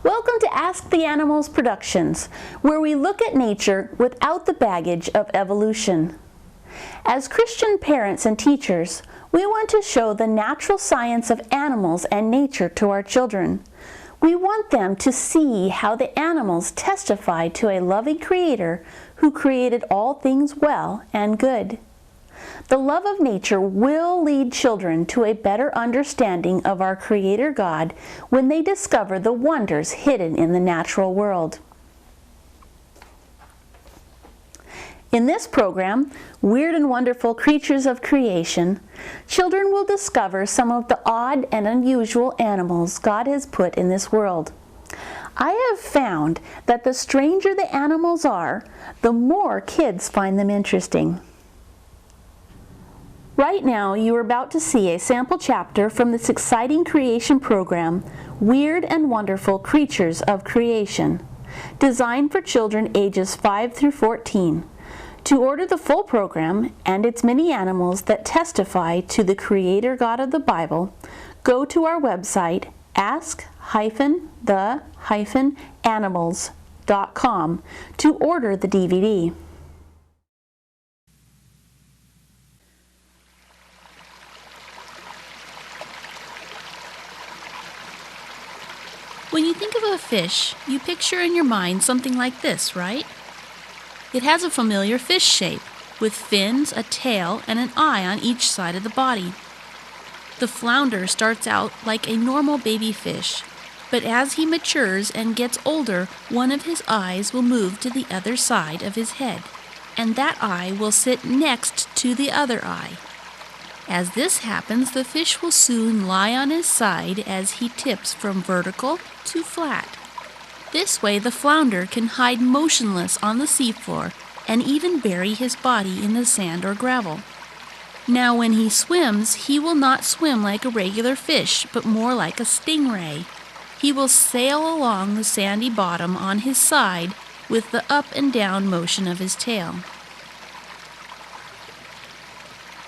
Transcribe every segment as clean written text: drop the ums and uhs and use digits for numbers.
Welcome to Ask the Animals Productions, where we look at nature without the baggage of evolution. As Christian parents and teachers, we want to show the natural science of animals and nature to our children. We want them to see how the animals testify to a loving Creator who created all things well and good. The love of nature will lead children to a better understanding of our Creator God when they discover the wonders hidden in the natural world. In this program, Weird and Wonderful Creatures of Creation, children will discover some of the odd and unusual animals God has put in this world. I have found that the stranger the animals are, the more kids find them interesting. Right now, you are about to see a sample chapter from this exciting creation program, Weird and Wonderful Creatures of Creation, designed for children ages 5 through 14. To order the full program and its many animals that testify to the Creator God of the Bible, go to our website, ask-the-animals.com, to order the DVD. When you think of a fish, you picture in your mind something like this, right? It has a familiar fish shape, with fins, a tail, and an eye on each side of the body. The flounder starts out like a normal baby fish, but as he matures and gets older, one of his eyes will move to the other side of his head, and that eye will sit next to the other eye. As this happens, the fish will soon lie on his side as he tips from vertical to flat. This way, the flounder can hide motionless on the seafloor and even bury his body in the sand or gravel. Now, when he swims, he will not swim like a regular fish, but more like a stingray. He will sail along the sandy bottom on his side with the up and down motion of his tail.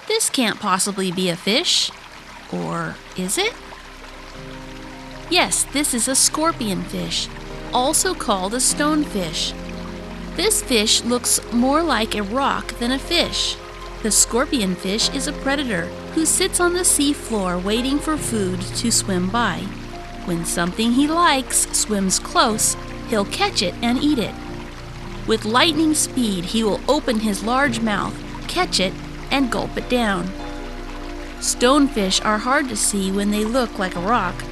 This can't possibly be a fish. Or is it? Yes, this is a scorpionfish, also called a stonefish. This fish looks more like a rock than a fish. The scorpionfish is a predator who sits on the sea floor waiting for food to swim by. When something he likes swims close, he'll catch it and eat it. With lightning speed, he will open his large mouth, catch it, and gulp it down. Stonefish are hard to see when they look like a rock.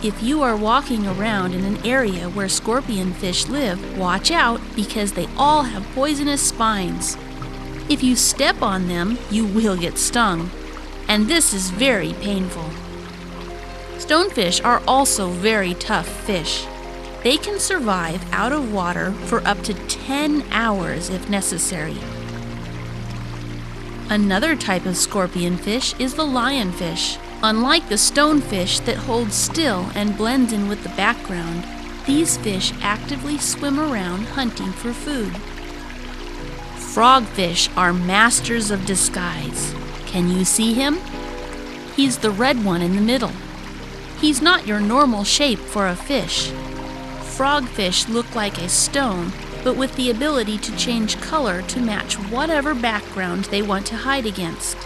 If you are walking around in an area where scorpionfish live, watch out because they all have poisonous spines. If you step on them, you will get stung, and this is very painful. Stonefish are also very tough fish. They can survive out of water for up to 10 hours if necessary. Another type of scorpionfish is the lionfish. Unlike the stonefish that holds still and blends in with the background, these fish actively swim around hunting for food. Frogfish are masters of disguise. Can you see him? He's the red one in the middle. He's not your normal shape for a fish. Frogfish look like a stone, but with the ability to change color to match whatever background they want to hide against.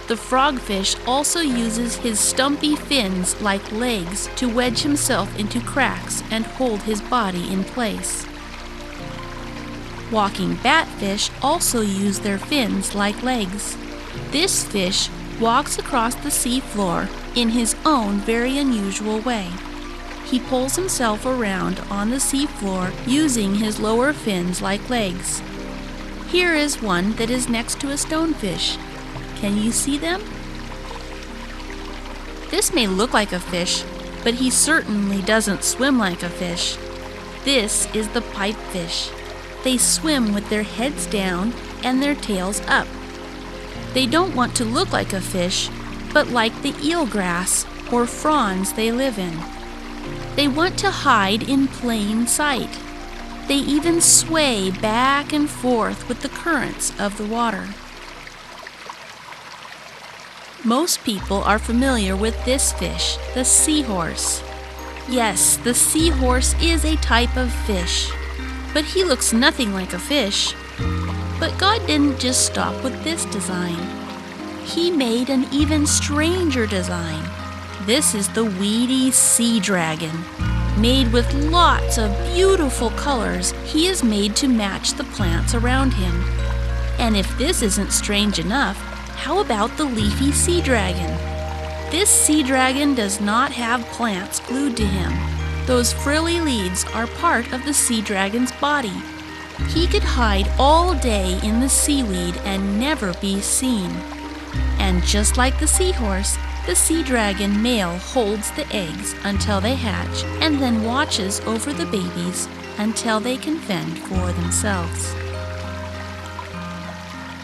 The frogfish also uses his stumpy fins like legs to wedge himself into cracks and hold his body in place. Walking batfish also use their fins like legs. This fish walks across the sea floor in his own very unusual way. He pulls himself around on the seafloor using his lower fins like legs. Here is one that is next to a stonefish. Can you see them? This may look like a fish, but he certainly doesn't swim like a fish. This is the pipefish. They swim with their heads down and their tails up. They don't want to look like a fish, but like the eelgrass or fronds they live in. They want to hide in plain sight. They even sway back and forth with the currents of the water. Most people are familiar with this fish, the seahorse. Yes, the seahorse is a type of fish, but he looks nothing like a fish. But God didn't just stop with this design. He made an even stranger design. This is the Weedy Sea Dragon. Made with lots of beautiful colors, he is made to match the plants around him. And if this isn't strange enough, how about the Leafy Sea Dragon? This sea dragon does not have plants glued to him. Those frilly leaves are part of the sea dragon's body. He could hide all day in the seaweed and never be seen. And just like the seahorse, the sea dragon male holds the eggs until they hatch and then watches over the babies until they can fend for themselves.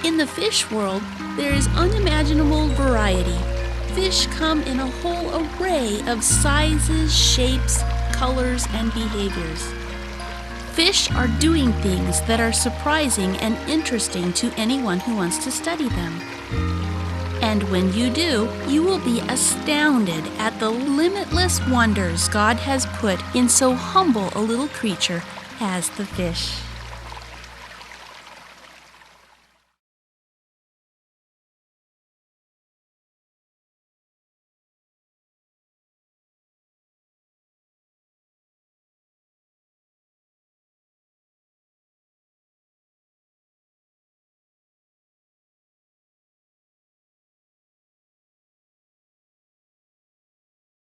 In the fish world, there is unimaginable variety. Fish come in a whole array of sizes, shapes, colors, and behaviors. Fish are doing things that are surprising and interesting to anyone who wants to study them. And when you do, you will be astounded at the limitless wonders God has put in so humble a little creature as the fish.